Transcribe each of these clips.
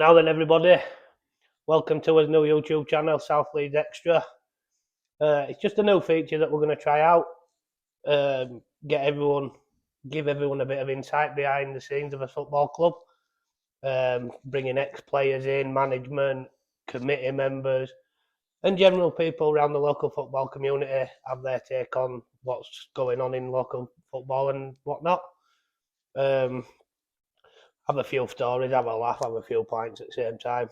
Now then, everybody, welcome to our new YouTube channel, South Leeds Extra. It's just a new feature that we're going to try out. Give everyone a bit of insight behind the scenes of a football club. Bringing ex-players in, management, committee members, and general people around the local football community have their take on what's going on in local football and whatnot. Have a few stories, have a laugh, have a few pints at the same time.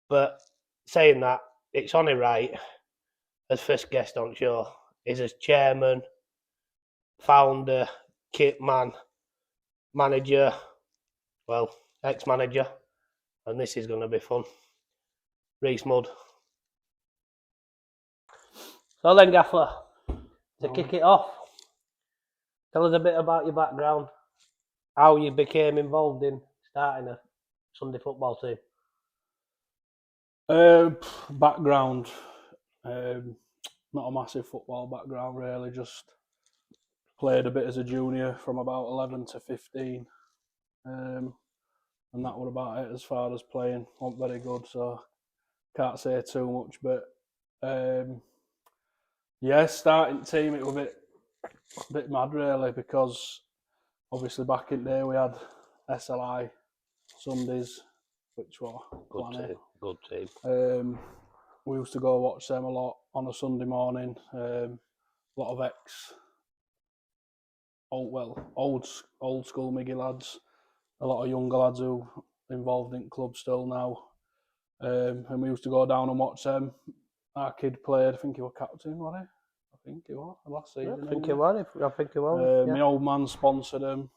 But saying that, it's only right, as first guest on show, is as chairman, founder, kit man, manager, well, ex-manager, and this is going to be fun. Reece Mudd. So then, Gaffer, to kick it off, tell us a bit about your background, how you became involved in starting a Sunday football team. Background, not a massive football background really, just played a bit as a junior from about 11 to 15, and that was about it as far as playing. Wasn't very good, so can't say too much, but starting team, it was a bit mad really, because obviously back in the day we had SLI Sundays, which were good team. We used to go watch them a lot on a Sunday morning. A lot of old school Miggy lads, a lot of younger lads who are involved in club still now. And we used to go down and watch them. Our kid played, I think he was captain, wasn't he? I think he was last season. I think he was. My old man sponsored him.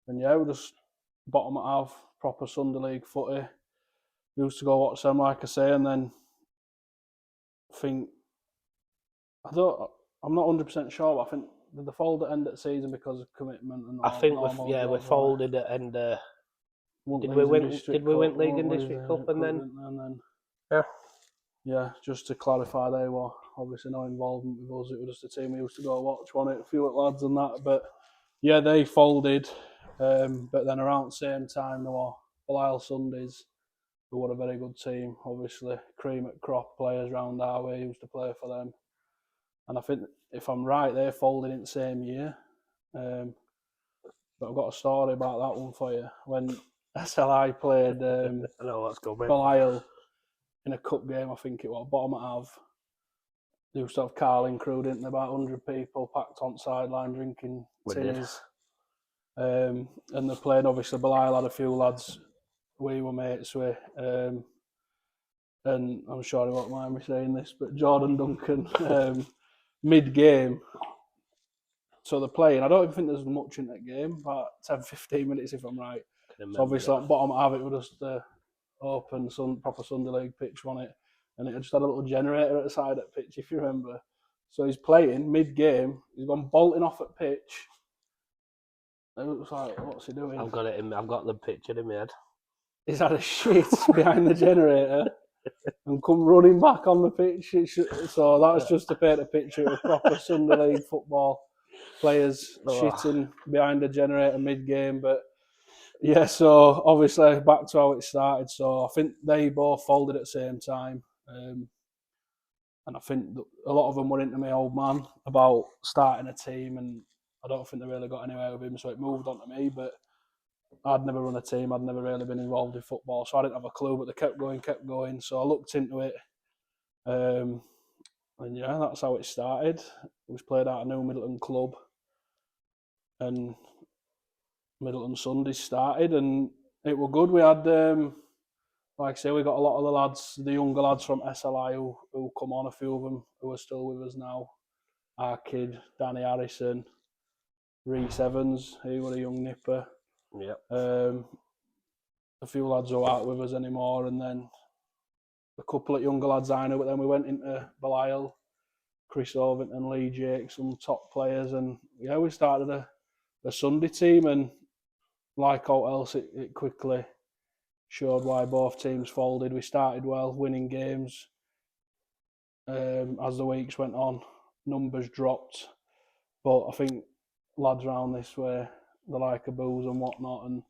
And we just bottom it half, proper Sunday League footy. We used to go watch them, like I say, and then I'm not 100% sure, but I think did they fold at end of the season because of commitment and all? I think we folded at end. Did we win Leeds and District Cup and then? Just to clarify, they were obviously no involvement with us. It was just a team we used to go watch, a few lads and that. But they folded. But then around the same time, there were Belial Sundays, who were a very good team, obviously. Cream at crop players round our way used to play for them. And I think, if I'm right, they folded in the same year. But I've got a story about that one for you. When SLI played I know what's coming. Belial in a cup game, I think it was, bottom at half. They used to have Carling crew, didn't they? About 100 people packed on sideline drinking tinnies. And they played, obviously, Belial had a few lads we were mates with. And I'm sure he won't mind me saying this, but Jordan Duncan, mid-game, so they're playing. I don't even think there's much in that game, about 10-15 minutes if I'm right. So obviously, at bottom half, it was just open, proper Sunday League pitch on it, and it just had a little generator at the side of the pitch, if you remember. So he's playing mid-game, he's gone bolting off at pitch. It looks like, what's he doing? I've got the picture in my head. He's had a shit behind the generator and come running back on the pitch. So that was just to paint a picture of proper Sunday League football. Players shitting behind the generator mid-game. But so obviously back to how it started. So I think they both folded at the same time. And I think a lot of them were into my old man about starting a team, and I don't think they really got anywhere with him. So it moved on to me, but I'd never run a team. I'd never really been involved in football, so I didn't have a clue. But they kept going. So I looked into it, and that's how it started. It was played at a New Middleton club, and Middleton Sundays started, and it was good. We had, like I say, we got a lot of the lads, the younger lads from SLI who come on. A few of them who are still with us now. Our kid, Danny Harrison, Reece Evans, he was a young nipper. Yep. A few lads who aren't with us anymore, and then a couple of younger lads I know. But then we went into Belial, Chris Ovington, Lee Jake, some top players, and we started a Sunday team. And like all else, it quickly showed why both teams folded. We started well, winning games. As the weeks went on, numbers dropped, but I think lads around this way, they like a booze and whatnot, and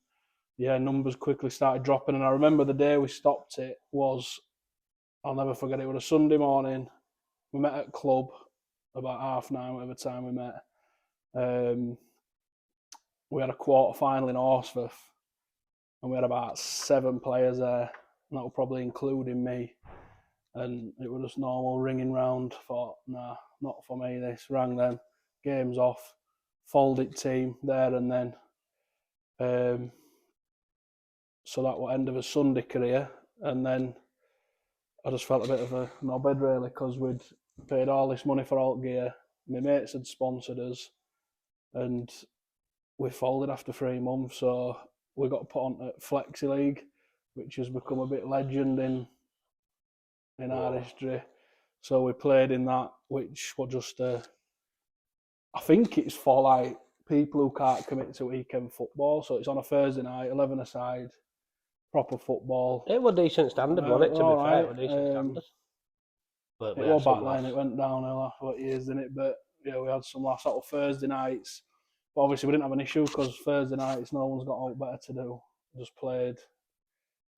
numbers quickly started dropping. And I remember the day we stopped it was, I'll never forget it, was a Sunday morning. We met at club about 9:30, whatever time we met. We had a quarter final in Horsforth, and we had about 7 players there, and that was probably including me. And it was just normal ringing round. Thought, nah, not for me. This rang them, games off, folded team there and then. So that was end of a Sunday career, and then I just felt a bit of a knobhead really because we'd paid all this money for alt gear. My mates had sponsored us, and we folded after 3 months. So we got put on at Flexi League, which has become a bit legend in our history. So we played in that, which was just I think it's for like people who can't commit to weekend football. So it's on a Thursday night, 11 aside, proper football. It was decent standard, wasn't it? To be fair, it was decent standard. But it was back then. It went downhill after what years, didn't it? But yeah, we had some last sort of Thursday nights. But obviously, we didn't have an issue because Thursday nights, no one's got out better to do. We just played,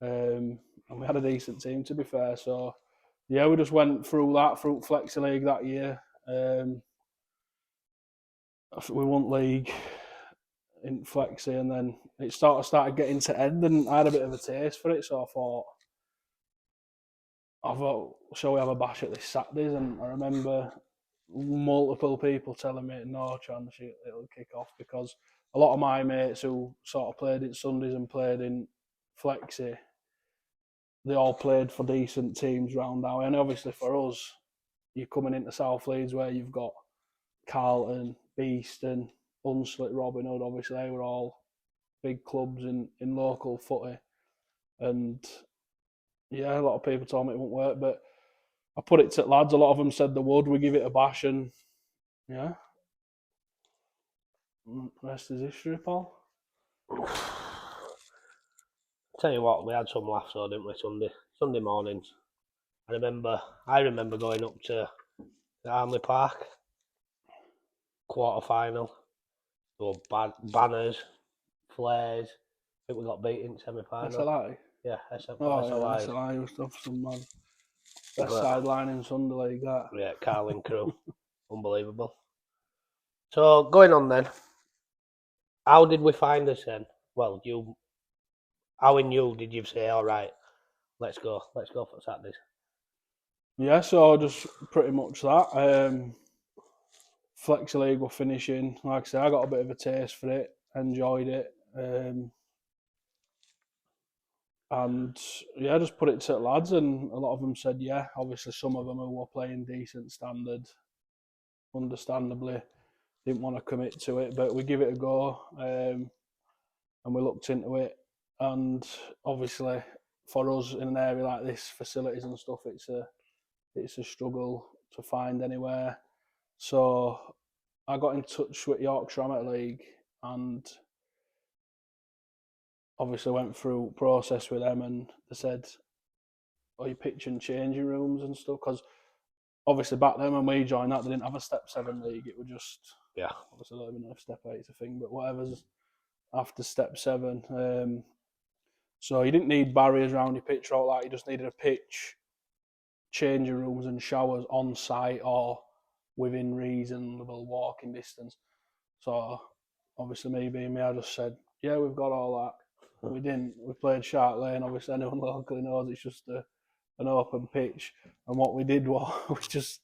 and we had a decent team, to be fair. So yeah, we just went through Flexi League that year. We won league in Flexi, and then it started getting to end, and I had a bit of a taste for it. So I thought, shall we have a bash at this Saturdays? And I remember multiple people telling me no chance it'll kick off, because a lot of my mates who sort of played in Sundays and played in Flexi, they all played for decent teams round now. And obviously for us, you're coming into South Leeds where you've got Carlton, Beeston, Hunslet, Robin Hood. Obviously they were all big clubs in local footy. And yeah, a lot of people told me it wouldn't work, but I put it to lads. A lot of them said they would. We give it a bash, and yeah, rest is history, Paul. Tell you what, we had some laughs though, didn't we? Sunday mornings. I remember going up to the Armley Park quarter final. There were banners, flares. I think we got beat in semi-final. SLI? Yeah, SLI. SLI was stuff, some man. Best sideline in Sunday League, that. Yeah, Carling crew. Unbelievable. So, going on then, how did we find this then? Well, how in you did you say, all right, let's go for Saturdays? Yeah, so just pretty much that. Flexi League were finishing. Like I said, I got a bit of a taste for it, enjoyed it. And yeah, just put it to the lads, and a lot of them said yeah. Obviously, some of them who were playing decent standard, understandably, didn't want to commit to it, but we give it a go, and we looked into it. And obviously, for us in an area like this, facilities and stuff, it's a struggle to find anywhere. So I got in touch with Yorkshire Amateur League, and obviously went through process with them, and they said, "Are you pitching changing rooms and stuff?" Because obviously back then when we joined that, they didn't have a Step 7 league. It was just obviously I don't even know if Step 8's a thing, but whatever's after Step 7. So you didn't need barriers around your pitch or all that. You just needed a pitch, changing rooms and showers on site or within reasonable walking distance. So obviously me being me, I just said, yeah, we've got all that. We didn't. We played Shark Lane. Obviously anyone locally knows it's just an open pitch. And what we did was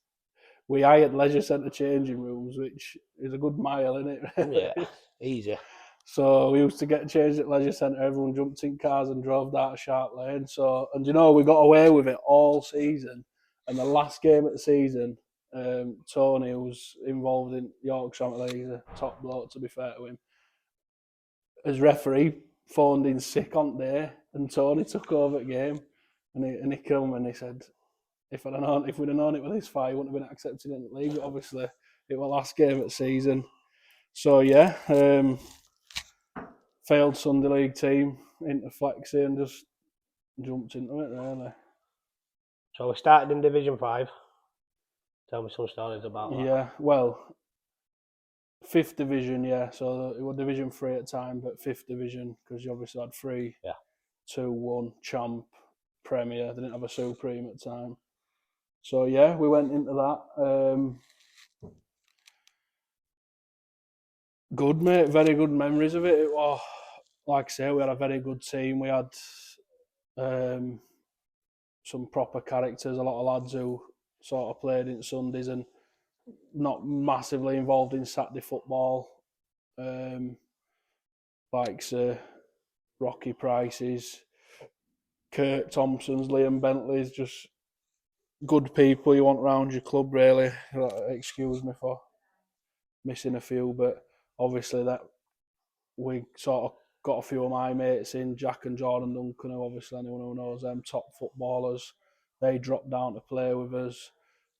we hired leisure centre changing rooms, which is a good mile, isn't it? Yeah, easy. So we used to get changed at leisure centre. Everyone jumped in cars and drove down to Shark Lane. So, and you know, we got away with it all season. And the last game of the season, Tony, who was involved in Yorkshire Amateur League, he's a top bloke, to be fair to him, as referee, phoned in sick on day, and Tony took over the game. And he came and he said, if we'd have known it with this fight, he wouldn't have been accepted in the league. But obviously, it was last game of the season. So yeah, failed Sunday League team into Flexi and just jumped into it, really. So we started in Division 5. Tell me some stories about that. Yeah, well, Fifth division, yeah. So it was Division 3 at the time, but fifth division because you obviously had 3, Yeah. 2, 1, Champ, Premier. They didn't have a Supreme at the time. So yeah, we went into that. Good, mate. Very good memories of it. It was, like I say, we had a very good team. We had some proper characters, a lot of lads who sort of played in Sundays and not massively involved in Saturday football. Like Rocky Prices, Kurt Thompsons, Liam Bentley's, just good people you want around your club, really. Excuse me for missing a few, but obviously that we sort of got a few of my mates in, Jack and Jordan Duncan, who obviously anyone who knows them, top footballers. They dropped down to play with us.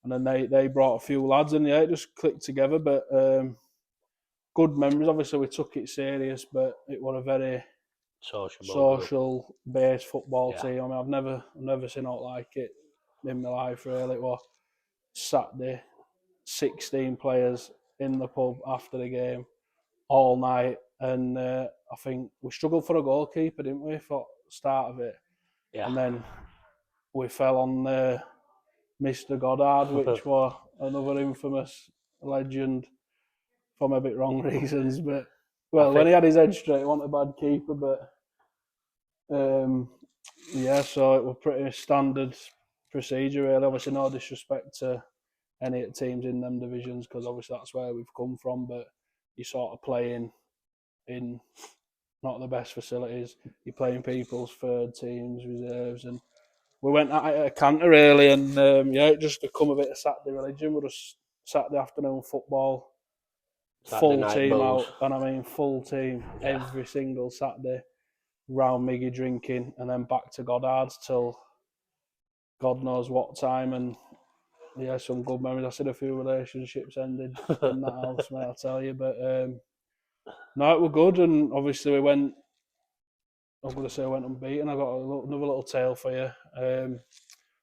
And then they brought a few lads and yeah, it just clicked together. But good memories. Obviously we took it serious, but it was a very social based football team. I mean I've never seen out like it in my life really. It was Saturday, 16 players in the pub after the game all night, and I think we struggled for a goalkeeper, didn't we, for the start of it? Yeah. And then we fell on Mr. Goddard, which was another infamous legend for maybe wrong reasons. But when he had his head straight, he wasn't a bad keeper. But yeah, so it was pretty standard procedure, really. Obviously, no disrespect to any teams in them divisions, because obviously that's where we've come from. But you sort of playing in not the best facilities. You're playing people's third teams, reserves, and we went at it at a canter really, and yeah, it just become a bit of Saturday religion. We're just Saturday afternoon football, full team out, and I mean full team every single Saturday, round Miggy drinking, and then back to Goddard's till God knows what time, and yeah, some good memories. I seen a few relationships ended in that house, mate, I'll tell you, but no, it was good, and obviously we went. I'm going to say I went unbeaten. I got another little tale for you.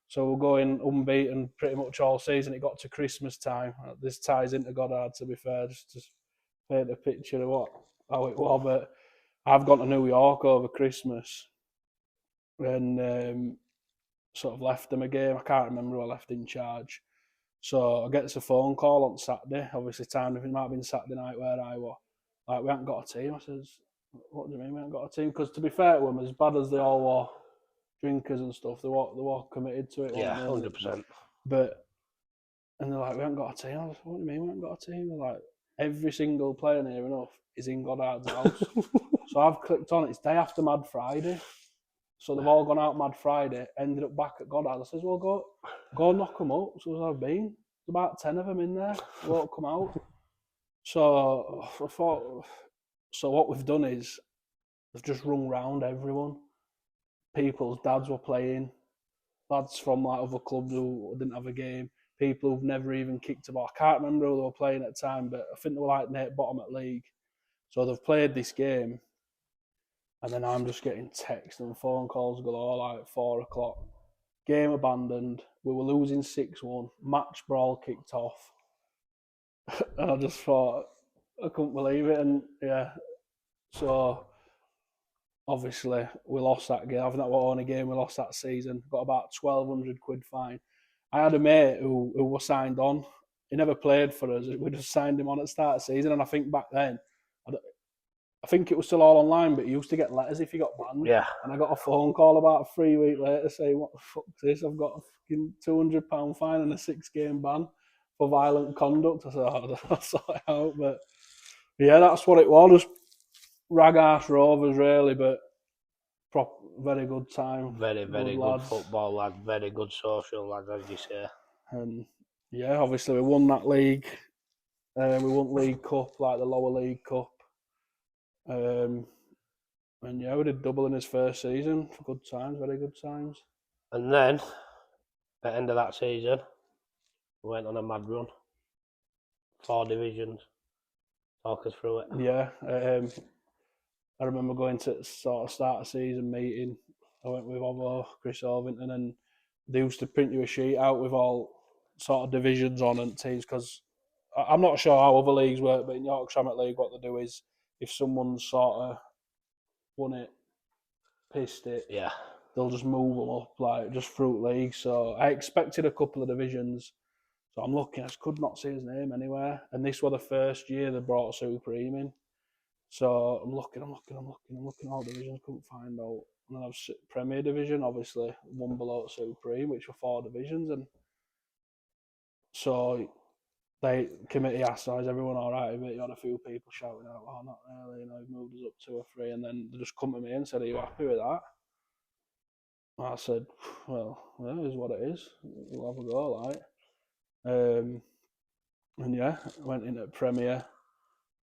So we're going unbeaten pretty much all season. It got to Christmas time. This ties into Goddard, to be fair, just to paint a picture of how it was. But I've gone to New York over Christmas and sort of left them a game. I can't remember who I left in charge. So I get a phone call on Saturday. Obviously, time it might have been Saturday night where I was. Like, we haven't got a team. I says, what do you mean we haven't got a team? Because to be fair to them, as bad as they all were, drinkers and stuff, they were committed to it. Yeah, 100%. And they're like, we haven't got a team. I was like, what do you mean we haven't got a team? They're like, every single player near enough is in Goddard's house. So I've clicked on it. It's day after Mad Friday. So they've all gone out Mad Friday, ended up back at Goddard. I says, well, go knock them up. So I've been. There's about 10 of them in there. They won't come out. So I thought, so what we've done is they've just rung round everyone. People's dads were playing. Lads from like other clubs who didn't have a game. People who've never even kicked a ball. I can't remember who they were playing at the time, but I think they were like Nate Bottom at league. So they've played this game, and then I'm just getting texts and phone calls galore, like 4 o'clock. Game abandoned. We were losing 6-1. Match brawl kicked off. And I just thought, I couldn't believe it. And yeah, so obviously we lost that game. I think that was the only game we lost that season. Got about 1,200 quid fine. I had a mate who was signed on. He never played for us. We just signed him on at the start of the season. And I think back then, I think it was still all online, but you used to get letters if you got banned. Yeah. And I got a phone call about 3 weeks later saying, what the fuck's this? I've got a fucking £200 fine and a 6-game ban for violent conduct. I said, I'll sort it out. But yeah, that's what it was. Just rag-ass rovers, really, but very good time. Very good football lad, very good social lad, as you say. And yeah, obviously we won that league. We won League Cup, like the lower League Cup. And yeah, we did double in his first season. Good times, very good times. And then, at the end of that season, we went on a mad run. 4 divisions. Talk us through it. Yeah, I remember going to sort of start a season meeting. I went with Ovo, Chris Ovington, and they used to print you a sheet out with all sort of divisions on and teams, because I'm not sure how other leagues work, but in Yorkshire League, what they do is if someone's sort of won it, pissed it, Yeah. they'll just move them up, like just through league. So I expected a couple of divisions. So I'm looking, I could not see his name anywhere. And this was the first year they brought Supreme in. So I'm looking all divisions, couldn't find out. And then I was Premier Division, obviously, one below Supreme, which were 4 divisions. And so the committee asked, is everyone all right with it? You had a few people shouting out, oh, not really, he moved us up 2 or 3. And then they just come to me and said, are you happy with that? I said, well, it is what it is. We'll have a go, like. And yeah, went into Premier.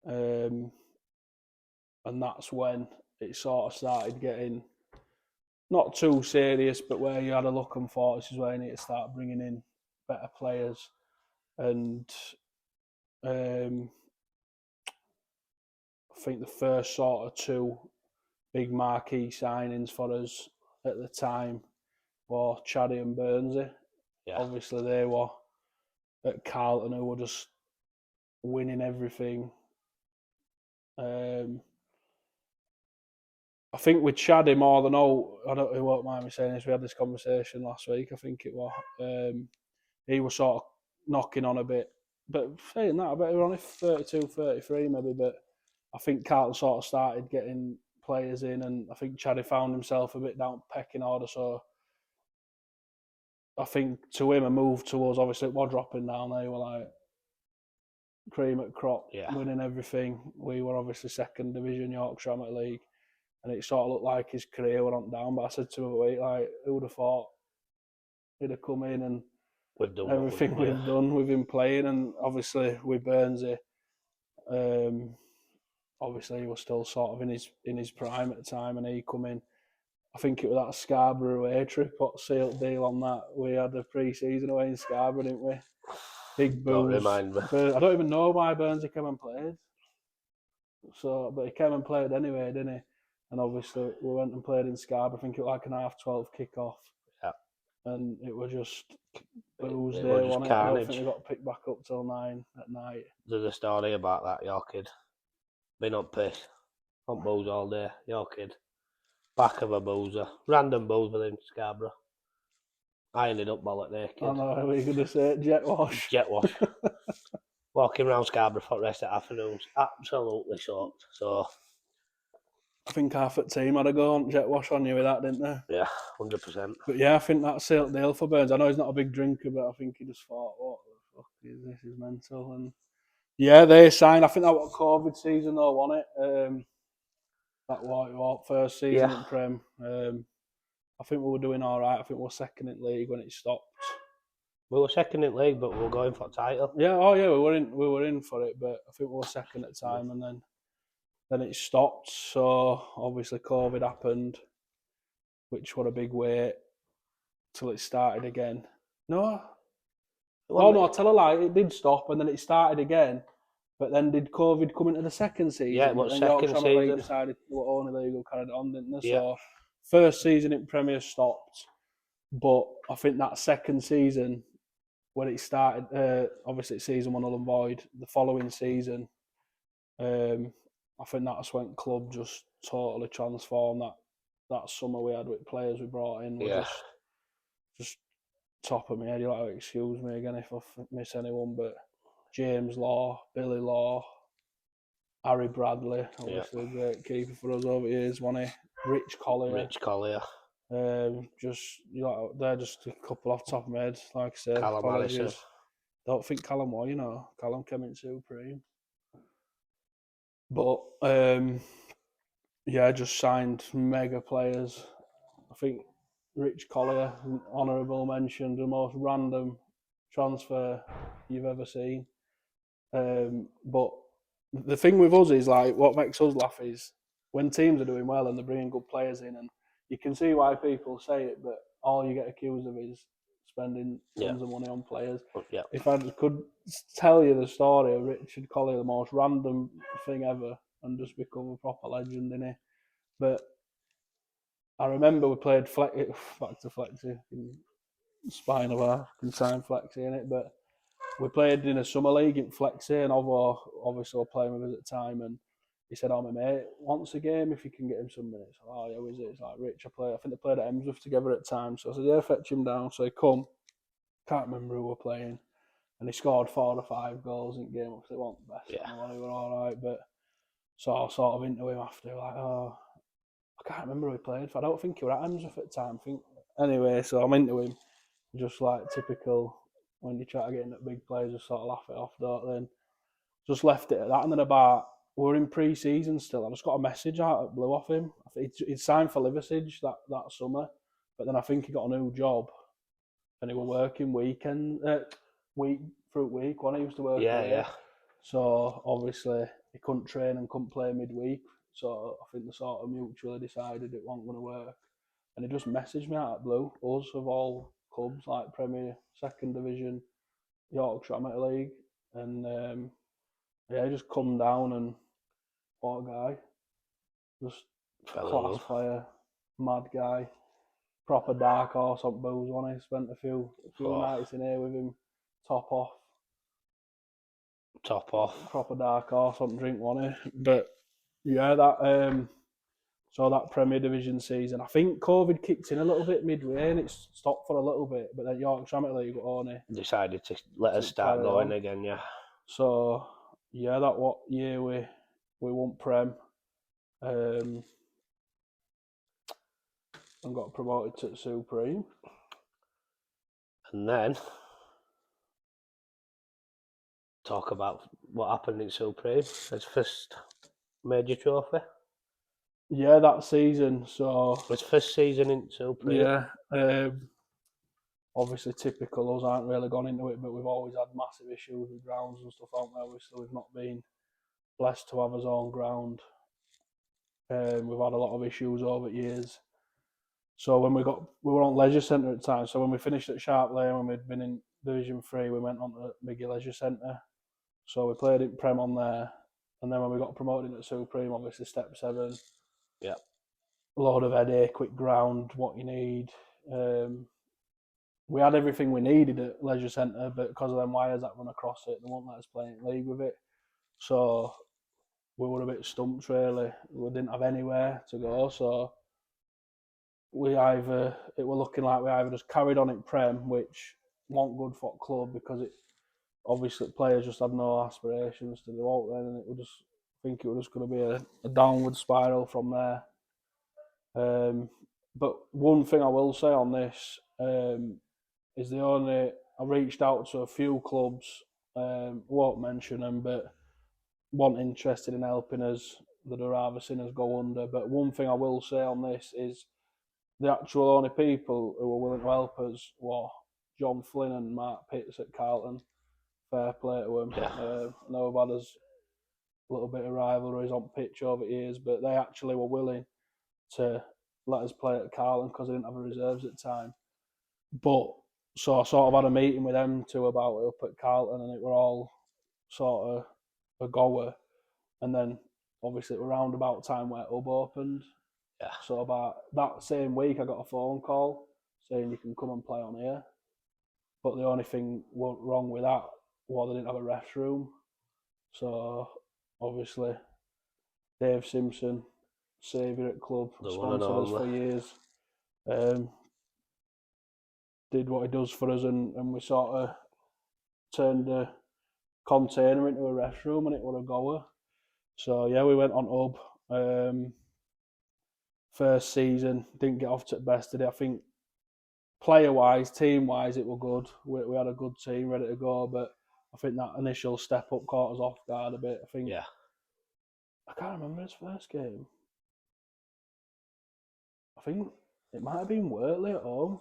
And that's when it sort of started getting not too serious, but where you had a look and thought, this is where you need to start bringing in better players. And I think the first sort of 2 big marquee signings for us at the time were Chaddy and Burnsy. Yeah. Obviously, they were at Carlton, who were just winning everything. I think with Chaddy more than all, he won't mind me saying this, we had this conversation last week, I think it was. He was sort of knocking on a bit. But saying that, I bet he was only 32, 33 maybe, but I think Carlton sort of started getting players in, and I think Chaddy found himself a bit down pecking order, so I think to him a move towards, obviously it was dropping down, they were like cream at crop, winning everything. We were obviously 2nd division Yorkshire Amateur League, and it sort of looked like his career went on down, but I said to him, wait, like, who would have thought he'd have come in and we've done everything we've done with him playing, and obviously with Burnsy, obviously he was still sort of in his prime at the time, and he come in. I think it was that Scarborough away trip, what sealed deal on that. We had a pre-season away in Scarborough, didn't we? Big booze. Don't remind me. I don't even know why Burnsy came and played. So, but he came and played anyway, didn't he? And obviously we went and played in Scarborough. I think it was like an 12:30 kick-off. Yeah. And it was just booze it day, was wasn't it? carnage. I don't think we got picked back up till 9 at night. There's a story about that, your kid. Been on piss, on booze all day, your kid. Back of a boozer. Random booze within Scarborough. I ended up bollock naked. I know, what are you going to say? Jet wash? Jet wash. Walking around Scarborough for the rest of the afternoons. Absolutely soaked. So I think half the team had a go on jet wash on you with that, didn't they? Yeah, 100%. But yeah, I think that's sealed deal for Burns. I know he's not a big drinker, but I think he just thought, what the fuck is this? Is mental. And yeah, they signed. I think that was COVID season though, wasn't it? That was first season in Prem. I think we were doing all right. I think we were 2nd in league when it stopped. We were 2nd in league, but we were going for a title. Yeah, we were in for it, but I think we were 2nd at the time, and then it stopped. So obviously COVID happened, which was a big wait till it started again. No, I tell a lie. It did stop, and then it started again. But then did COVID come into the 2nd season? Yeah, it was 2nd season. League decided to only league carried it on, didn't they? Yeah. So first season in Premier stopped, but I think that 2nd season when it started, obviously season 1 null and void. The following season, I think that's when club just totally transformed. That summer we had with players we brought in was just top of my head. You'll have to excuse me again if I miss anyone, but James Law, Billy Law, Harry Bradley, obviously a great keeper for us over years, wasn't he? Rich Collier. They're just a couple off the top of my head, like I said. Callum Don't think Callum was, Callum came in Supreme. But just signed mega players. I think Rich Collier, honourable mention, the most random transfer you've ever seen. But the thing with us is, like, what makes us laugh is when teams are doing well and they're bringing good players in, and you can see why people say it, but all you get accused of is spending tons of money on players. Yeah. If I could tell you the story of Richard Collier, the most random thing ever, and just become a proper legend, innit? But I remember we played back to Flexi, spine of our time Flexi in it, but we played in a summer league in Flexi, and obviously we're playing with us at the time, and he said, "Oh, my mate wants a game if you can get him some minutes." Oh, yeah, who is it? It's like Rich. I think they played at Emsworth together at the time. So I said, "Yeah, fetch him down." So he come. Can't remember who we're playing, and he scored 4 or 5 goals in the game. Obviously, it wasn't the best. Yeah. We were all right, but so I was sort of into him after, like, oh, I can't remember who he played for. I don't think he was at Emsworth at the time. Anyway, so I'm into him. Just like typical when you try to get into big players, just sort of laugh it off, don't they? And just left it at that. And then we were in pre-season still. I just got a message out at blue off him. He'd signed for Liversidge that summer, but then I think he got a new job, and he was working week through week when he used to work away. Yeah. So obviously he couldn't train and couldn't play midweek. So I think they sort of mutually decided it wasn't going to work. And he just messaged me out at blue, us of all clubs like Premier, Second Division, Yorkshire Amateur League, and he just come down, and what a guy, just class player, mad guy, proper dark horse on booze. One, he spent a few nights in here with him, top off, proper dark horse on drink, one. But yeah, that Premier Division season, I think COVID kicked in a little bit midway, and it stopped for a little bit. But then Yorkshire Amateur League only decided to let us start going again. Yeah. So yeah, that what year we won Prem, and got promoted to Supreme. And then talk about what happened in Supreme. His first major trophy. Yeah, that season. So his first season in Supreme. Yeah. Obviously, typical. Us aren't really gone into it, but we've always had massive issues with grounds and stuff, haven't we? Obviously, we've not been blessed to have our own ground. We've had a lot of issues over years. So when we were on Leisure Centre at the time. So when we finished at Sharp Lane, when we'd been in Division 3, we went on to Biggie Leisure Centre. So we played in Prem on there. And then when we got promoted into Supreme, obviously Step 7. Yeah. A load of headache, quick ground, what you need. We had everything we needed at Leisure Centre, but because of them wires that run across it, they won't let us play in league with it. So we were a bit stumped, really. We didn't have anywhere to go, so it were looking like we either just carried on in Prem, which wasn't good for the club because it obviously players just had no aspirations to do out then, and it was going to be a downward spiral from there. But one thing I will say on this is I reached out to a few clubs, won't mention them, but weren't interested in helping us. They'd rather seen us go under. But one thing I will say on this is the actual only people who were willing to help us were John Flynn and Mark Pitts at Carlton. Fair play to them. Yeah. I know we've had us a little bit of rivalries on pitch over years, but they actually were willing to let us play at Carlton because they didn't have a reserves at the time. But so I sort of had a meeting with them two about it up at Carlton, and it were all sort of a goer. And then obviously it was around about time where Hub opened. Yeah. So about that same week I got a phone call saying you can come and play on here. But the only thing wrong with that was they didn't have a ref room. So obviously Dave Simpson, saviour at club, sponsored us for years. Did what he does for us, and we sort of turned a container into a ref room, and it was a goer. So yeah, we went on Hub. First season, didn't get off to the best today. I think player-wise, team-wise, it was good. We had a good team ready to go, but I think that initial step-up caught us off guard a bit. I think. Yeah. I can't remember his first game. I think it might have been Wortley at home.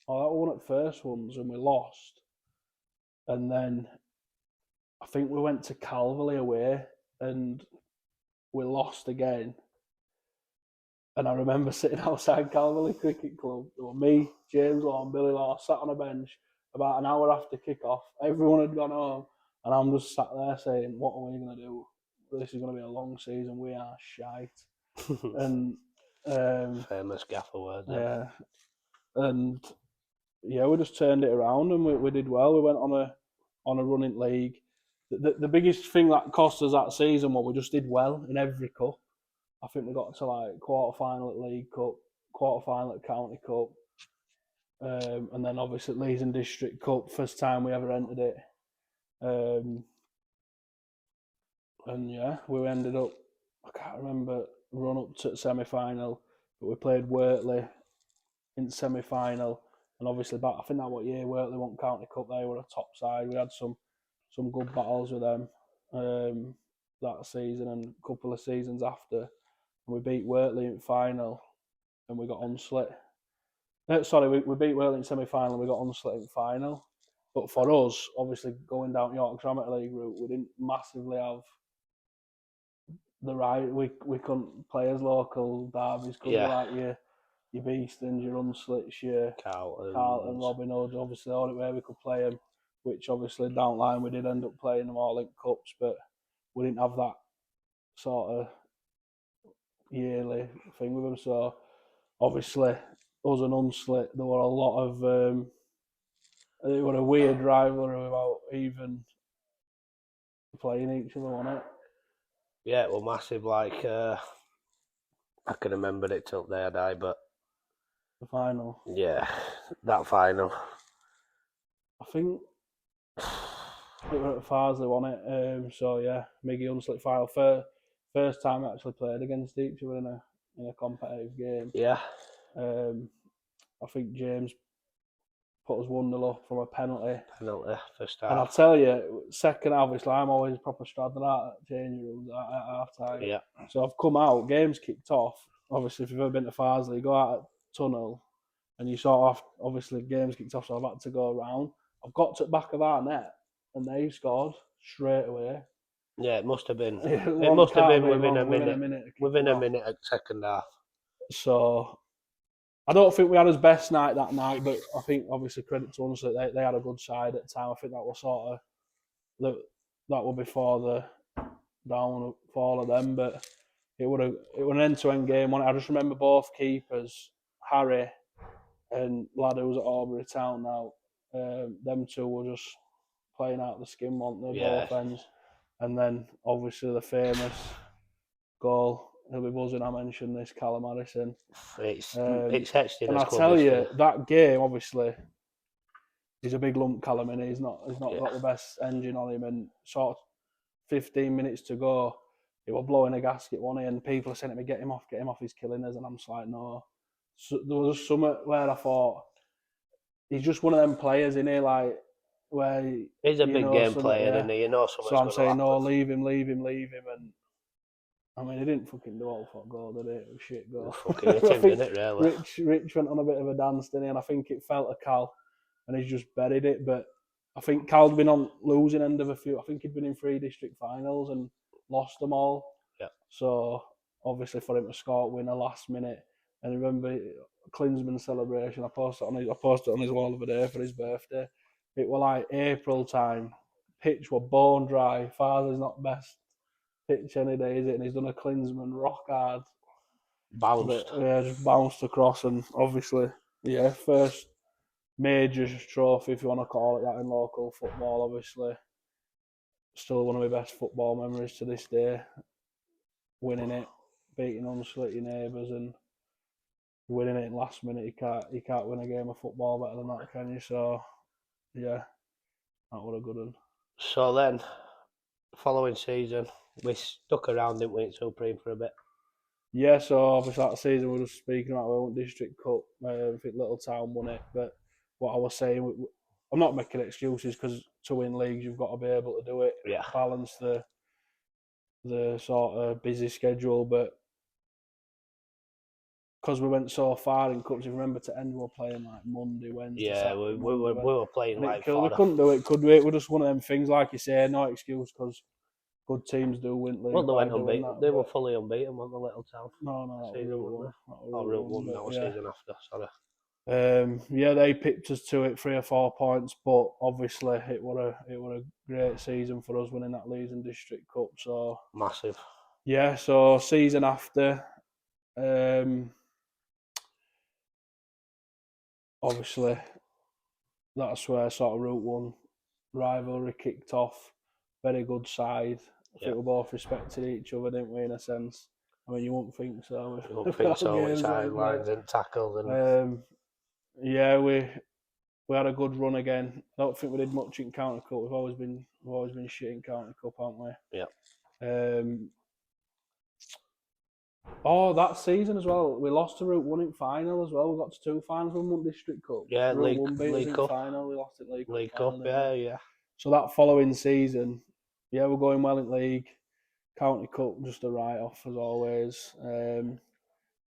That was one of the first ones, and we lost. And then I think we went to Calverley away, and we lost again. And I remember sitting outside Calverley Cricket Club. There were me, James Law, and Billy Law sat on a bench about an hour after kick-off. Everyone had gone home, and I'm just sat there saying, what are we going to do? This is going to be a long season. We are shite. And famous gaffer word. Yeah. And yeah, we just turned it around, and we did well. We went on on a running league. The biggest thing that cost us that season was we just did well in every cup. I think we got to like quarter final at League Cup, quarter final at County Cup, and then obviously Leeds and District Cup, first time we ever entered it. And yeah, we ended up, I can't remember, run up to semi final, but we played Wortley in semi final. And obviously, I think that what year Wortley won County Cup, they were a top side. We had some good battles with them that season and a couple of seasons after. And we beat Wortley in final and we got unslit. We beat Wortley in semi final and we got unslit in final. But for us, obviously, going down Yorkshire Amateur League route, we didn't massively have the right. We couldn't play as local derbies. Couldn't be like your Beestons, your Unslits, your Carlton, Robin Hood. Obviously, the only way we could play them, which obviously down the line we did end up playing them all in cups, but we didn't have that sort of yearly thing with them. So obviously, us and Unslit, there were a lot of. It was a weird rivalry without even playing each other, wasn't it? Yeah, it was massive. Like I can remember it till the day I die, but the final. Yeah, that final. I think it was at Farsley, wasn't it? So yeah, Miggy Unslit final. First time I actually played against each other in a competitive game. Yeah. I think James put us 1-0 up from a penalty. First half. And I'll tell you, second half, obviously, I'm always proper straddling out at changing rooms at half time. Yeah. So I've come out, game's kicked off. Obviously, if you've ever been to Farsley, you go out at tunnel and you sort of, obviously, game's kicked off, so I've had to go around. I've got to the back of our net and they scored straight away. Yeah, it must have been. It must have been within a minute. Within a minute at second half. So I don't think we had his best night that night, but I think obviously credit to us that they had a good side at the time. I think that was sort of that was before the downfall of them, but it was an end-to-end game. I just remember both keepers, Harry and lad who was at Aubrey Town now. Them two were just playing out the skin, weren't they? Both ends, and then obviously the famous goal. He'll be buzzing. I mentioned this, Callum Harrison. It's etched in. And I tell you, that game obviously, he's a big lump, Callum, and he's not got the best engine on him. And sort of 15 minutes to go, he was blowing a gasket, wasn't he? And people are saying to me, "Get him off, he's killing us." And I'm just like, no. So there was something where I thought he's just one of them players, isn't he? Like where he's a big game player, isn't he? You know, so I'm saying, no, leave him, and. I mean, he didn't fucking do all for goal, did he? It was shit goal. Fucking hit him, didn't it, really? Rich went on a bit of a dance, didn't he? And I think it fell to Cal, and he's just buried it. But I think Cal's been on losing end of a few. I think he'd been in 3 district finals and lost them all. Yeah. So obviously for him to score, win a last minute, and remember Klinsman celebration. I posted it on his wall of a day for his birthday. It was like April time. Pitch were bone dry. Father's not best pitch any day, is it? And he's done a Klinsman rock hard. Bounced. Just bounced across, and obviously, first major trophy, if you want to call it that, in local football, obviously. Still one of my best football memories to this day. Winning it, beating Unslit, your neighbours, and winning it in last minute. You can't win a game of football better than that, can you? So, yeah, that was a good one. So then, following season, we stuck around, didn't we, in Supreme for a bit? Yeah, so obviously that season we were just speaking about, we won District Cup. I think Little Town won it, but what I was saying, I'm not making excuses because to win leagues you've got to be able to do it. Yeah. Balance the sort of busy schedule, but because we went so far in cups, if you remember to end, we were playing like Monday, Wednesday. Yeah, Saturday, we were playing like. We couldn't do it, could we? It was just one of them things, like you say, no excuse because good teams do win league. Well, they went unbeaten. They were fully unbeaten, weren't they, Little Town? No, Route 1, that was season after, sorry. They picked us to it 3 or 4 points, but obviously it was a great season for us winning that Leeds and District Cup. So massive. Yeah, so season after, obviously that's where sort of Route 1 rivalry kicked off. Very good side. I Yeah. think we both respected each other, didn't we, in a sense? I mean, you wouldn't think so. You wouldn't think so with games, sidelines and tackles and yeah, we had a good run again. I don't think we did much in County Cup. We've always been shit in County Cup, haven't we? yeah. Oh, that season as well, we lost to Route 1 in final as well. We got to 2 finals. We won District Cup. Yeah, Route 1 beat us League in Cup. final. We lost in League Cup, final, yeah. So that following season, yeah, we're going well in League. County Cup, just a write-off as always.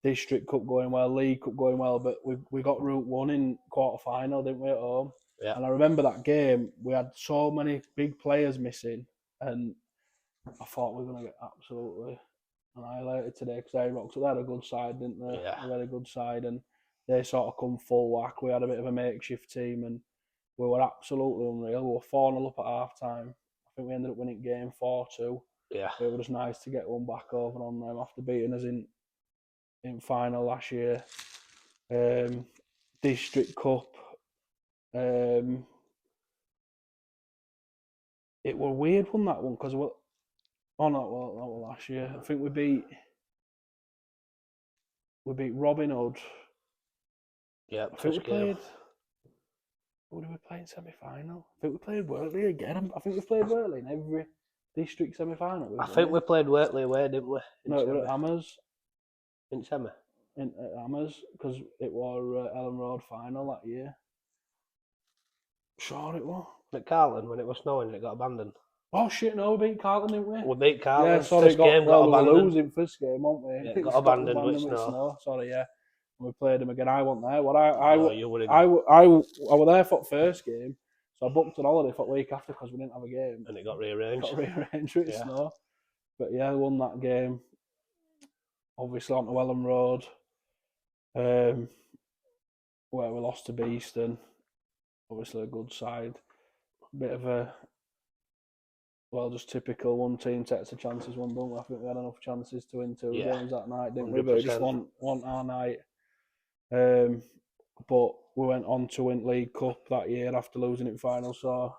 District Cup going well, League Cup going well, but we got Route 1 in quarter-final, didn't we, at home? Yeah. And I remember that game, we had so many big players missing, and I thought we were going to get absolutely annihilated today because they had a good side, didn't they? Yeah. They had a good side, and they sort of come full whack. We had a bit of a makeshift team, and we were absolutely unreal. We were 4-0 up at half time. I think we ended up winning game 4-2. Yeah. It was nice to get one back over on them after beating us in final last year. District Cup. It were a weird one, that one, because that was last year. I think we beat Robin Hood. Yeah, I think we played. Who did we play in semi-final? I think we played Wortley again. I think we played Wortley in every district semi-final. I think we played Wortley away, didn't we? No, it was at Hammers. In semi? At Hammers, because it was Ellen Road final that year. Sure it was. At Carlton, when it was snowing, it got abandoned. Oh shit, no, we beat Carlton, didn't we? We beat Carlton. Yeah, sorry, first game got we abandoned. were losing first game, weren't we? Yeah, it got abandoned with snow. Sorry, yeah. And we played them again. I wasn't there. You were in. I was there for the first game, so I booked an holiday for the week after because we didn't have a game. And it got rearranged. With snow. But yeah, I won that game. Obviously on to Welham Road, where we lost to Beeston. Obviously a good side. Bit of a, well, just typical one team takes the chances, one don't we? I think we had enough chances to win 2 games that night, didn't 100%. We? But it just wasn't our night. But we went on to win League Cup that year after losing it final, so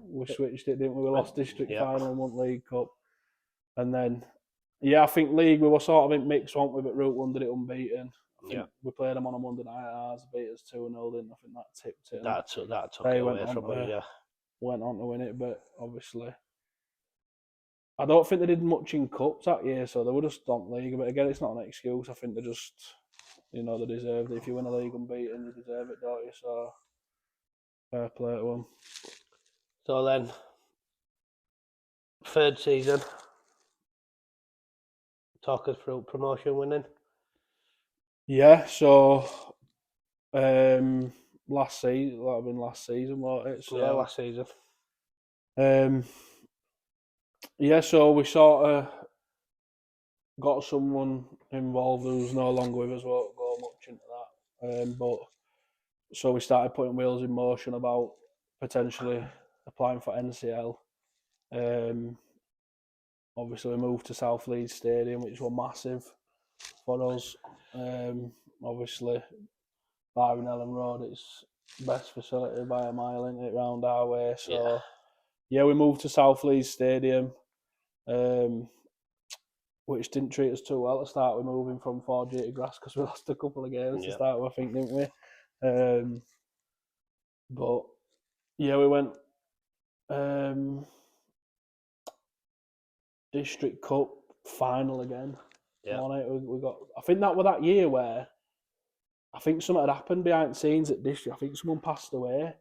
we switched it, didn't we? We lost District final and won League Cup. And then, yeah, I think League, we were sort of in mix, weren't we? But Route 1 did it unbeaten. I think we played them on a Monday night at ours, beat us 2-0, didn't I? think that tipped it. That took it away from us, yeah. Went on to win it, but obviously, I don't think they did much in cups that year, so they would have stomped League. But again, it's not an excuse. I think they just, they deserved it. If you win a league unbeaten, you deserve it, don't you? So, fair play to them. So then, third season, talk us through promotion winning. Yeah, so last season, that have been last season, wasn't it? So, yeah, last season. Yeah, so we sort of got someone involved who's no longer with us. Won't go much into that. But so we started putting wheels in motion about potentially applying for NCL. Obviously, we moved to South Leeds Stadium, which was massive for us. Obviously, barring Ellen Road, it's best facility by a mile, isn't it, round our way. So, yeah, we moved to South Leeds Stadium, which didn't treat us too well to start with, moving from 4G to grass because we lost a couple of games to start with, I think, didn't we? But, yeah, we went District Cup final again. Yeah. We got. I think that was that year where I think something had happened behind the scenes at District. I think someone passed away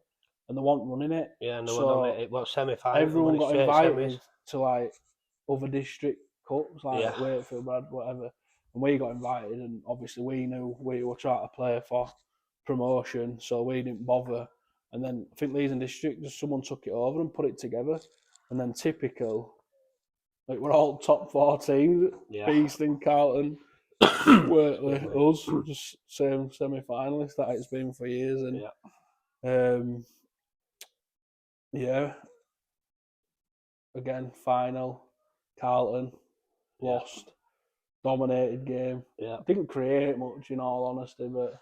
and they weren't running it. Yeah, and they were on it. It was semi-final. Everyone got invited to like other district cups, like Wakefield, Brad, whatever. And we got invited, and obviously we knew we were trying to play for promotion, so we didn't bother. And then I think Leeds and District, just someone took it over and put it together. And then typical, like we're all top 4 teams, Beeston, Carlton, Wortley, us, just same semi-finalists that it's been for years. And again, final, Carlton, lost, dominated game. Yeah. Didn't create much in all honesty, but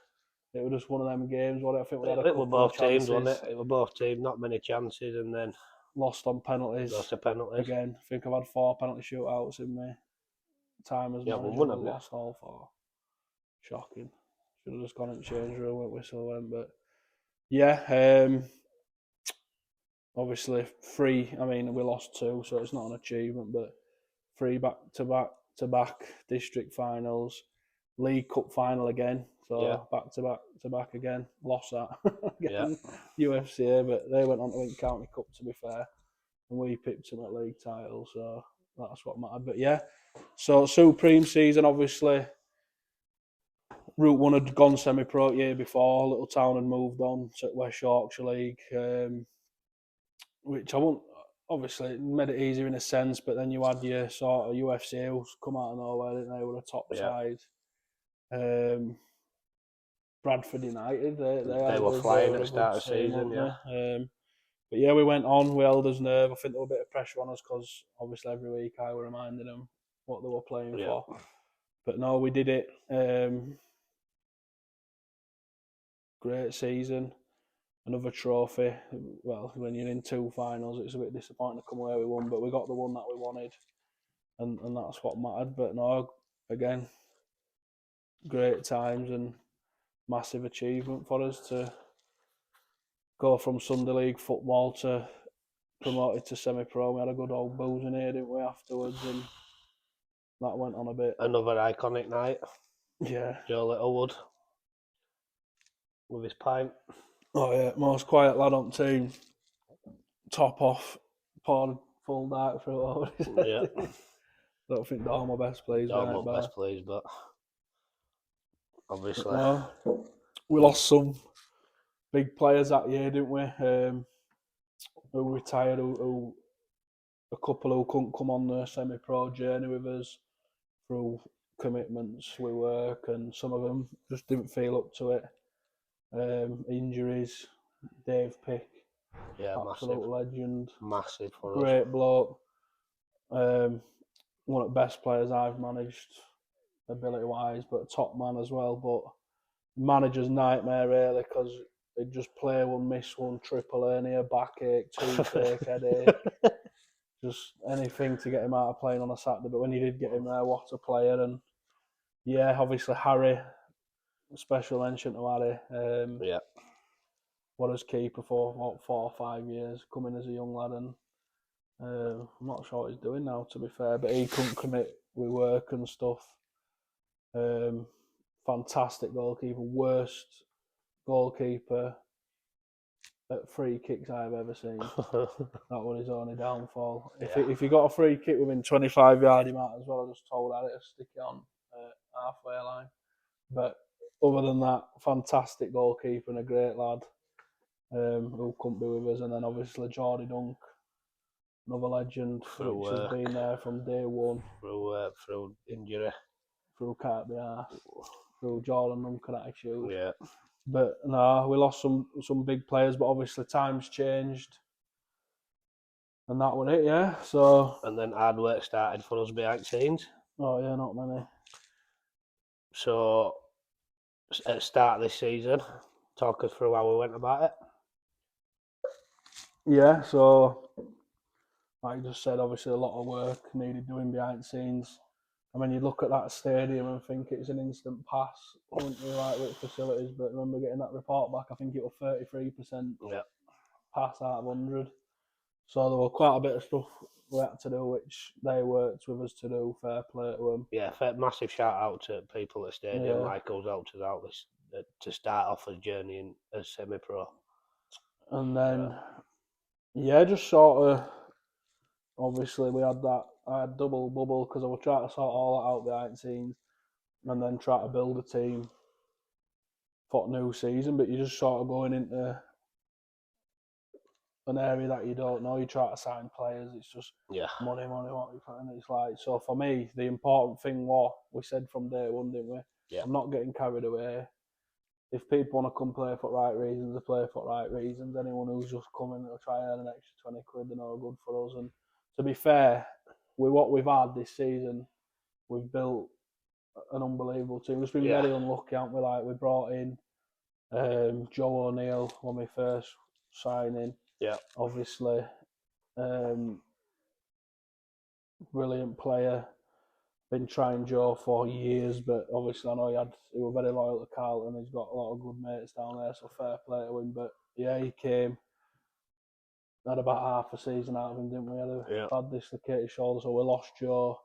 it was just one of them games. What I think we had a It were couple of both teams, chances. wasn't it? It were both teams, not many chances, and then Lost on penalties. lost to penalties. Again, I think I've had 4 penalty shootouts in my time as manager. one But of you. lost all 4. Shocking. Should have just gone in the change room when whistle went, but yeah. Obviously 3. I mean, we lost 2, so it's not an achievement, but 3 back-to-back district finals, League Cup final again. So back-to-back again. Lost that again. UFCA, but they went on to win County Cup, to be fair, and we picked them at league title. So that's what mattered. But yeah, so Supreme season, obviously. Route 1 had gone semi-pro year before. Little Town had moved on to West Yorkshire League, which I won't. Obviously, it made it easier in a sense, but then you had your sort of UFC who's come out of nowhere, didn't they? Were a top side. Bradford United, they were flying at the start of the season, but yeah, we went on. We held us nerve. I think there was a bit of pressure on us because obviously every week I were reminding them what they were playing for. But no, we did it. Great season. Another trophy. Well, when you're in 2 finals, it's a bit disappointing to come away with 1, but we got the one that we wanted, and that's what mattered. But no, again, great times and massive achievement for us to go from Sunday League football to promoted to semi-pro. We had a good old booze in here, didn't we, afterwards, and that went on a bit. Another iconic night. Yeah. Joe Littlewood with his pint. Oh yeah, most quiet lad on team. Top off, poured full dark through over his head. Yeah. Don't think they're all my best plays. Best plays, but obviously. No, we lost some big players that year, didn't we? Who retired, who a couple who couldn't come on the semi-pro journey with us through commitments with work, and some of them just didn't feel up to it. Injuries. Dave Pick, absolute legend, massive for great us. bloke. One of the best players I've managed, ability-wise, but a top man as well. But manager's nightmare, really, because he'd just play one, miss one, triple hernia, backache, toothache, headache. Just anything to get him out of playing on a Saturday. But when you did get him there, what a player. And yeah, obviously Harry, special mention to Harry. Was keeper for what, 4 or 5 years, coming as a young lad, and I'm not sure what he's doing now, to be fair, but he couldn't commit with work and stuff. Fantastic goalkeeper, worst goalkeeper at free kicks I've ever seen. That was his only downfall. If you got a free kick within 25 yards, he might as well have just told Harry to stick it on halfway line. But other than that, fantastic goalkeeper and a great lad. Who couldn't be with us, and then obviously Geordie Dunk, another legend, which has been there from day one. Through injury. Through can't be arsed. Through Jordan Duncan attitude. Yeah. But no, we lost some big players, but obviously times changed. And that was it, yeah. So. And then hard work started for us behind the scenes. Oh yeah, not many. So at the start of this season, talk us through how we went about it. Yeah, so like I just said, obviously a lot of work needed doing behind the scenes. I mean, you look at that stadium and think it's an instant pass, wouldn't you, like with facilities? But I remember getting that report back, I think it was 33% pass out of 100. So there was quite a bit of stuff we had to do, which they worked with us to do. Fair play to them. Yeah, massive shout out to people at the stadium, like us helped us out to start off a journey as semi-pro. And then, just sort of, obviously we had that. I had double bubble because I was trying to sort all that out behind the scenes, and then try to build a team for the new season. But you're just sort of going into an area that you don't know. You try to sign players. It's just money. What you put in. It's like, so for me, the important thing was, we said from day one, didn't we? Yeah. I'm not getting carried away. If people want to come play for the right reasons, they play for the right reasons. Anyone who's just coming to try and earn an extra 20 quid, they're no good for us. And to be fair, with what we've had this season, we've built an unbelievable team. We've just been very unlucky, haven't we? Like, we brought in Joe O'Neill was my first signing. Yeah. Obviously, brilliant player. Been trying Joe for years, but obviously I know he was very loyal to Carlton. He's got a lot of good mates down there, so fair play to him. But yeah, he came. Had about half a season out of him, didn't we? Had a bad dislocated shoulder, so we lost Joe.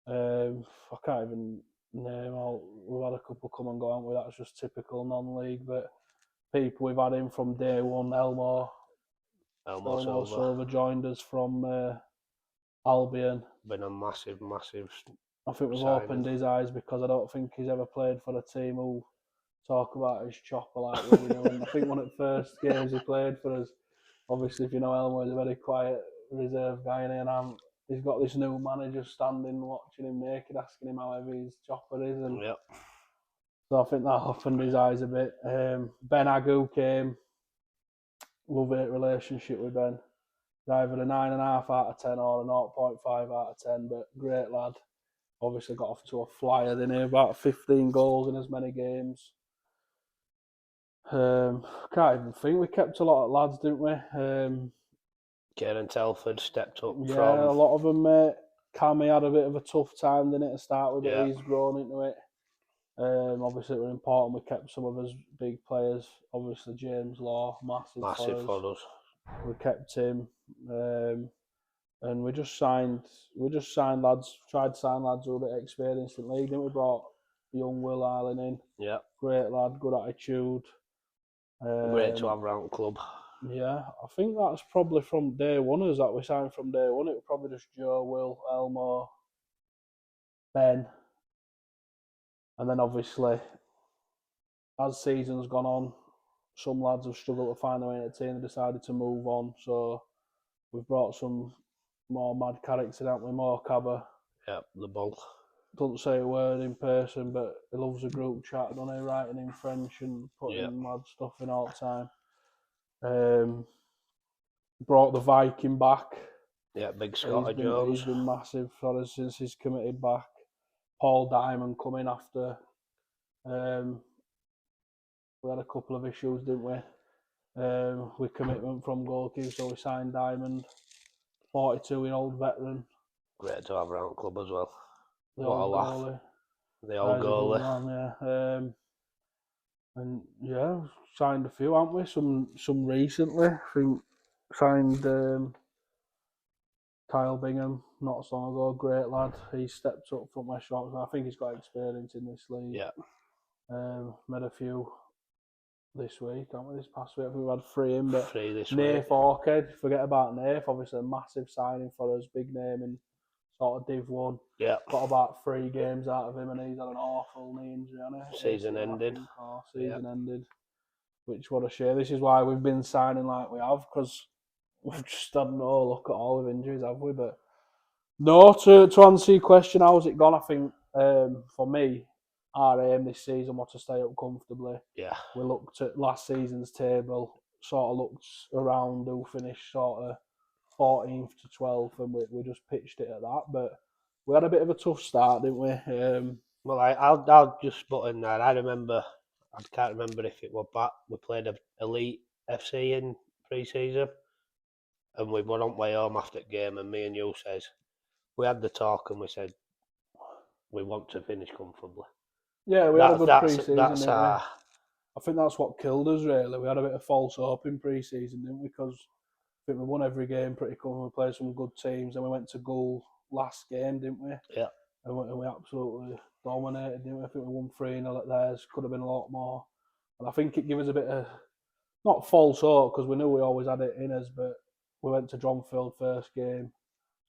I can't even name all. We've had a couple come and go, haven't we? That's just typical non-league. But people we've had in from day one. Elmo Silva joined us from Albion. Been a massive. I think we've opened his eyes because I don't think he's ever played for a team who talk about his chopper like we do. And I think one of the first games he played for us, obviously, if you know Elmo, he's a very quiet, reserved guy, and he's got this new manager standing, watching him naked, asking him how heavy his chopper is. And so I think that opened his eyes a bit. Ben Agu came. Love-hate relationship with Ben. He's either a 9.5 out of 10 or a 0.5 out of 10, but great lad. Obviously got off to a flyer, didn't he? About 15 goals in as many games. Can't even think. We kept a lot of lads, didn't we? Kieran Telford stepped up. Yeah, a lot of them. Cammy had a bit of a tough time, didn't it, to start with, but he's grown into it. Obviously, it was important. We kept some of his big players. Obviously, James Law, massive for us. We kept him, and we just signed lads. Tried to sign lads who were a bit experienced in the league. Then we brought young Will Arlen in. Yeah, great lad, good attitude. Great to have around the club. Yeah, I think that's probably from day one. Is that we signed from day one? It was probably just Joe, Will, Elmo, Ben. And then obviously, as season's gone on, some lads have struggled to find their way into the team and decided to move on. So we've brought some more mad characters, haven't we? More Cabba. Yeah, the bull. Doesn't say a word in person, but he loves a group chat, doesn't he? Writing in French and putting mad stuff in all the time. Brought the Viking back. Yeah, big Scotty Jones. He's been massive for us since he's committed back. Paul Diamond coming after. We had a couple of issues, didn't we? With commitment from goalkeeper, so we signed Diamond, 42-year-old veteran. Great to have around the club as well. The old goalie. The old goalie. Man, and yeah, signed a few, haven't we? Some recently. I think signed Kyle Bingham not so long ago. Great lad. He stepped up from my shots. I think he's got experience in this league. Yeah. Made a few this week, haven't we? This past week, I think we had 3 in, but 3 this Nath week. Orchid, forget about Nath. Obviously, a massive signing for us, big name in sort of Div 1. Yeah. Got about 3 games out of him, and he's had an awful knee injury, hasn't he? Season ended. Ended. Which, what a shame. This is why we've been signing like we have, because we've just had no luck at all with injuries, have we? But no, to answer your question, how's it gone? I think for me, our aim this season was to stay up comfortably. Yeah. We looked at last season's table, sort of looked around who finished sort of 14th to 12th, and we just pitched it at that. But we had a bit of a tough start, didn't we? Well, I'll just put in there. I can't remember if it was back. We played Elite FC in pre-season, and we went on way home after the game, and me and you says, we had the talk and we said, we want to finish comfortably. Yeah, we had a good pre-season, didn't we? I think that's what killed us, really. We had a bit of false hope in pre-season, didn't we? Because I think we won every game pretty comfortably. We played some good teams, and we went to goal last game, didn't we? Yeah. And we absolutely dominated, didn't we? I think we won 3-0 at theirs. Could have been a lot more. And I think it gave us a bit of, not false hope, because we knew we always had it in us, but we went to Dronfield first game,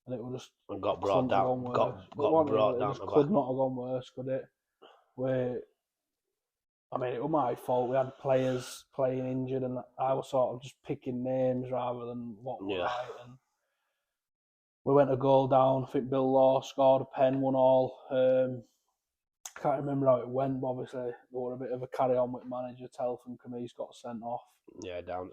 and it was just... And got brought down. Got brought down. It could not have gone worse, could it? It was my fault. We had players playing injured, and I was sort of just picking names rather than what was right. And we went a goal down. I think Bill Law scored a pen, 1-1. Can't remember how it went, but obviously there were a bit of a carry on with manager Telf, and Camise got sent off. Yeah, down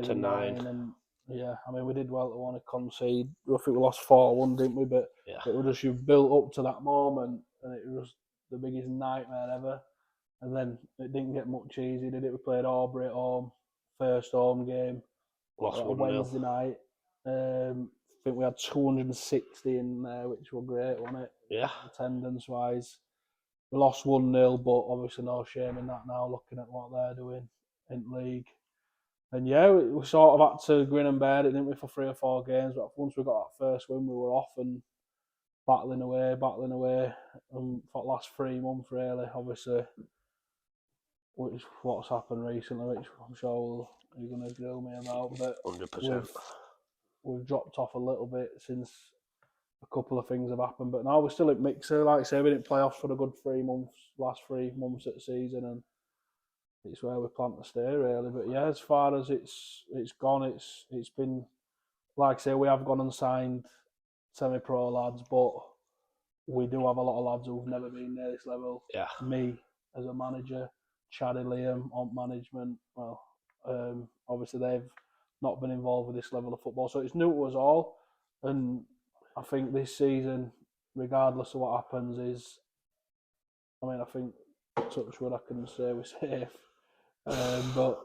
to 9. And yeah, we did well to want to concede. I think we lost 4-1, didn't we? But it was just, you built up to that moment, and it was the biggest nightmare ever. And then it didn't get much easier, did it? We played Aubrey at home, first home game, Lost a 1-0. Wednesday night. I think we had 260 in there, which were great, wasn't it? Yeah. Attendance-wise. We lost 1-0, but obviously no shame in that now, looking at what they're doing in league. And yeah, we sort of had to grin and bear it, didn't we, for 3 or 4 games. But once we got that first win, we were off and battling away. And for the last 3 months, really, obviously, what's happened recently, which I'm sure you're going to grill me about. But 100%. we've dropped off a little bit since a couple of things have happened. But now we're still at mixer. Like I say, we didn't play off for a good 3 months, last 3 months of the season, and it's where we plan to stay, really. But yeah, as far as it's gone, it's been, like I say, we have gone and signed semi-pro lads, but we do have a lot of lads who've never been near this level. Yeah. Me as a manager, Chad and Liam on management. Well, obviously they've not been involved with this level of football, so it's new to us all. And I think this season, regardless of what happens, I think touch wood, I can say we're safe. But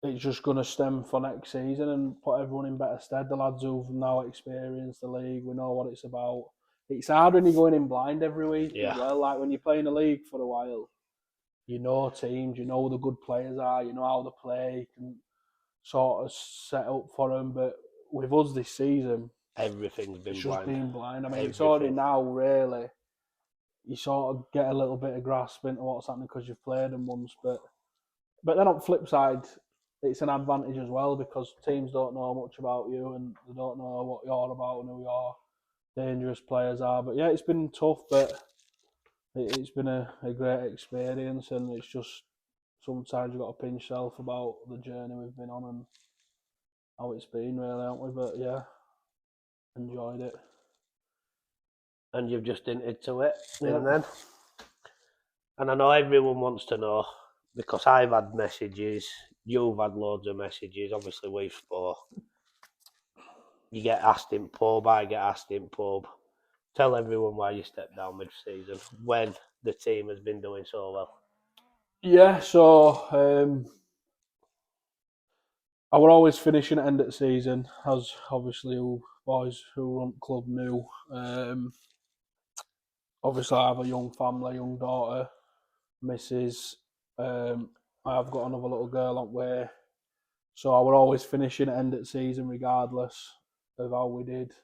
it's just going to stem for next season and put everyone in better stead. The lads who've now experienced the league, we know what it's about. It's hard when you're going in blind every week as well. Like when you're playing the league for a while, you know teams, you know who the good players are, you know how they play, you can sort of set up for them. But with us this season, everything's been it's blind. just been blind. I mean, it's already now, really, you sort of get a little bit of grasp into what's happening because you've played them once. But then on the flip side, it's an advantage as well because teams don't know much about you and they don't know what you're about and who your dangerous players are. But yeah, it's been tough, but it's been a great experience, and it's just sometimes you've got to pinch yourself about the journey we've been on and how it's been, really, haven't we? But yeah, enjoyed it. And you've just hinted to it, and then. And I know everyone wants to know, because I've had messages, you've had loads of messages, obviously we've spoke. You get asked in pub, I get asked in pub. Tell everyone why you stepped down mid-season when the team has been doing so well. Yeah, so I were always finishing at the end of the season, as obviously boys who run the club knew. Obviously, I have a young family, young daughter, missus. I have got another little girl on the way. So I were always finishing at end of the season, regardless of how we did.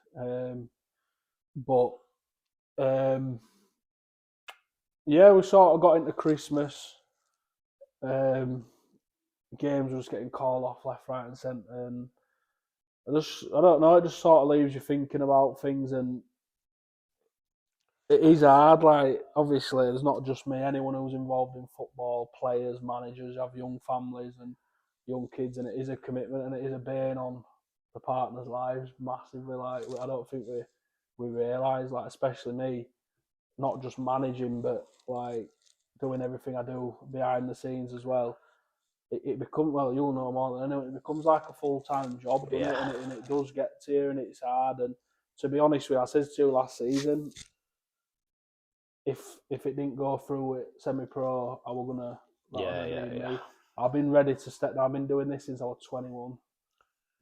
Yeah, we sort of got into Christmas. Games were just getting called off left, right, and centre, and I don't know. It just sort of leaves you thinking about things, and it is hard. Like obviously, there's not just me. Anyone who's involved in football, players, managers, have young families and young kids, and it is a commitment, and it is a bane on the partners' lives massively. Like I don't think we realise, like especially me, not just managing, but like doing everything I do behind the scenes as well. It becomes, well, you'll know more than anyone, it becomes like a full-time job, doesn't it? And it does get to you, and it's hard. And to be honest with you, I said to you last season, if it didn't go through with semi-pro, I were gonna me. I've been ready to step down. I've been doing this since I was 21.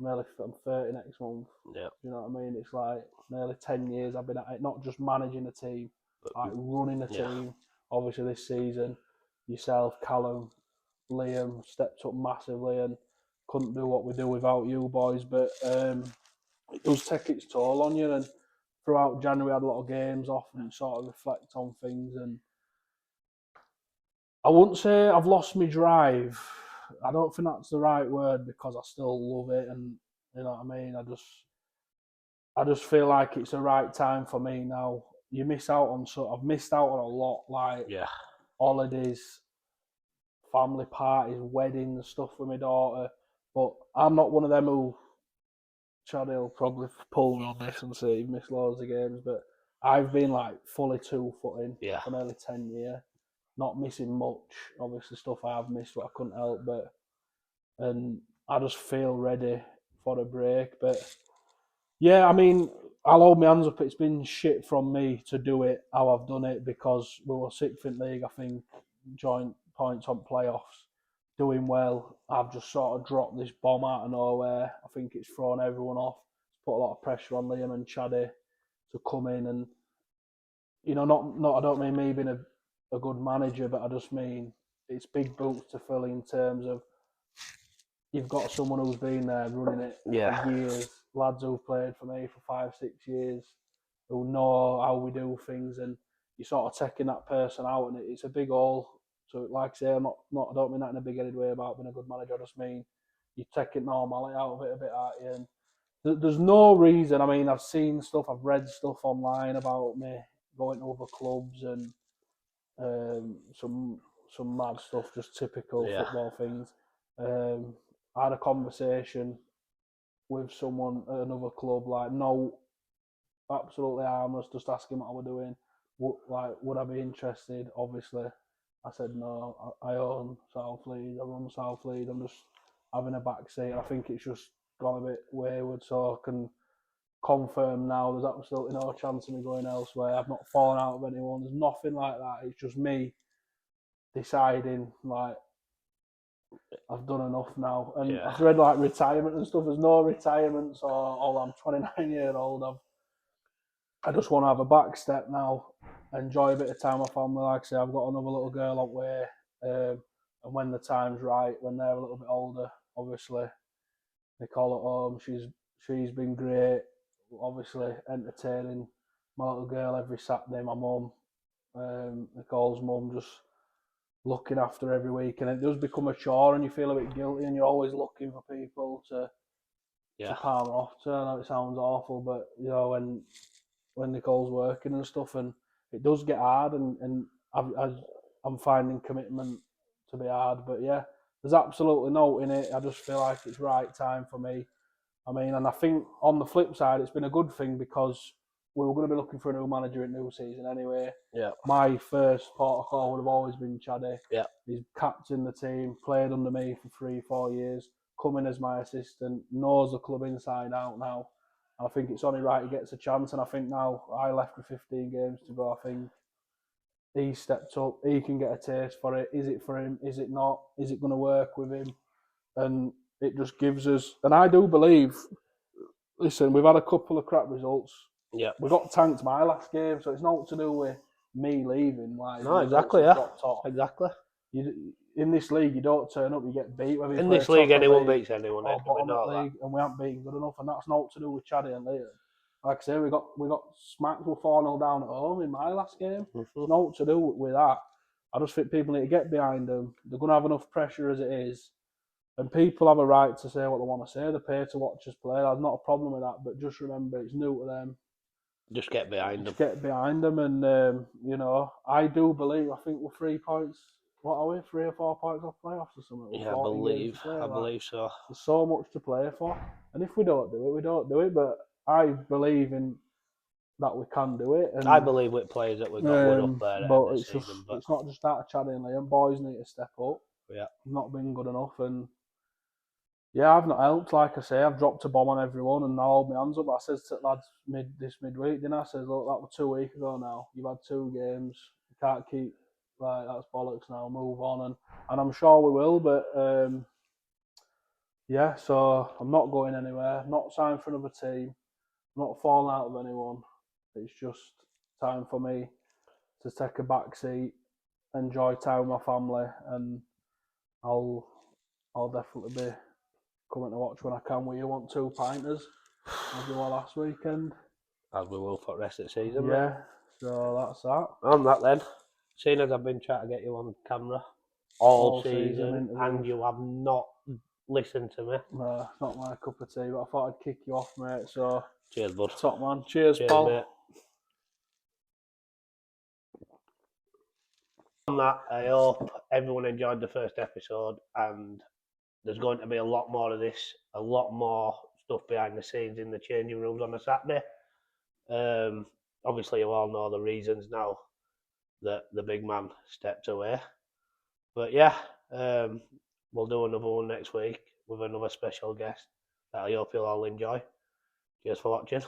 I'm 30 next month. Yeah. You know what I mean? It's like nearly 10 years I've been at it, not just managing a team, like running a team. Obviously this season, yourself, Callum, Liam stepped up massively and couldn't do what we do without you boys. But it does take its toll on you. And throughout January, I had a lot of games off and sort of reflect on things. And I wouldn't say I've lost my drive. I don't think that's the right word because I still love it, and you know what I mean. I just feel like it's the right time for me now. You miss out on I've missed out on a lot, like holidays, family parties, weddings, stuff with my daughter. But I'm not one of them who, Chad will probably pull me on this and say you've missed loads of games, but I've been like fully 2-footing for nearly 10 years, not missing much. Obviously, stuff I have missed, what I couldn't help, and I just feel ready for a break. But yeah, I mean, I'll hold my hands up. It's been shit from me to do it how I've done it because we were sixth in league. I think joint points on playoffs, doing well. I've just sort of dropped this bomb out of nowhere. I think it's thrown everyone off. It's put a lot of pressure on Liam and Chaddy to come in and not. I don't mean me being a good manager, but I just mean it's big boots to fill in terms of you've got someone who's been there running it for years, lads who've played for me for 5-6 years, who know how we do things, and you're sort of taking that person out, and it's a big hole. So, like I say, I don't mean that in a big-headed way about being a good manager. I just mean you're taking normality out of it a bit, aren't you? And there's no reason. I mean, I've seen stuff, I've read stuff online about me going to other clubs and some mad stuff, just typical football things. I had a conversation with someone at another club, like no, absolutely harmless, just asking what I were doing. Would I be interested? Obviously, I said no. I own South Leeds. I run South Leeds. I'm just having a back seat. I think it's just gone a bit wayward, so I can confirm now there's absolutely no chance of me going elsewhere. I've not fallen out with anyone. There's nothing like that. It's just me deciding like I've done enough now. And I've read like retirement and stuff. There's no retirement, so I'm 29 years old. I just want to have a back step now, enjoy a bit of time with family. Like I say, I've got another little girl on way, and when the time's right, when they're a little bit older, obviously they call it home. She's been great, obviously entertaining my little girl every Saturday. My mum, Nicole's mum, just looking after every week, and it does become a chore, and you feel a bit guilty, and you're always looking for people to palm off to. I know it sounds awful, but when Nicole's working and stuff, and it does get hard, and I'm finding commitment to be hard, but yeah, there's absolutely no in it. I just feel like it's right time for me. I mean, and I think on the flip side, it's been a good thing because we were going to be looking for a new manager in new season anyway. Yeah. My first port of call would have always been Chaddy. Yeah. He's captained the team, played under me for 3-4 years, come in as my assistant, knows the club inside out now. And I think it's only right he gets a chance. And I think now I left with 15 games to go. I think he stepped up. He can get a taste for it. Is it for him? Is it not? Is it going to work with him? And it just gives us, and I do believe, listen, we've had a couple of crap results. Yeah. We got tanked my last game, so it's not to do with me leaving. Like, no, exactly, yeah. Exactly. In this league, you don't turn up, you get beat. In this league, anyone beats anyone. Or bottom of the league, and we haven't been good enough, and that's not to do with Chaddy and Liam. Like I say, we got smacked with 4-0 down at home in my last game. Mm-hmm. Not to do with that. I just think people need to get behind them. They're going to have enough pressure as it is. And people have a right to say what they want to say. They pay to watch us play. There's not a problem with that. But just remember, it's new to them. Just get behind them. Just get behind them. And, I do believe, I think we're 3 points. What are we? 3 or 4 points off playoffs or something? Yeah, I believe so. There's so much to play for. And if we don't do it, we don't do it. But I believe in that we can do it. And I believe with players that we've got up there. But it's not just that, Chad and Liam. Boys need to step up. Yeah. Not been good enough. And yeah, I've not helped. Like I say, I've dropped a bomb on everyone and I hold my hands up. I says to the lads midweek, didn't I? I says, look, that was 2 weeks ago now. You've had 2 games. You can't keep, like, that's bollocks now. Move on. And I'm sure we will, but yeah, so I'm not going anywhere. I'm not signed for another team. I'm not falling out with anyone. It's just time for me to take a back seat, enjoy time with my family, and I'll definitely be coming to watch when I can. We want 2 pinters, as we were last weekend. As we will for the rest of the season. Yeah, mate. So that's that. On that then, seeing as I've been trying to get you on camera all season and you have not listened to me. No, it's not my cup of tea, but I thought I'd kick you off, mate. So cheers, bud. Top man. Cheers pal. Mate. On that, I hope everyone enjoyed the first episode, and there's going to be a lot more of this, a lot more stuff behind the scenes in the changing rooms on a Saturday. Obviously, you all know the reasons now that the big man stepped away. But yeah, we'll do another one next week with another special guest that I hope you'll all enjoy. Cheers for watching.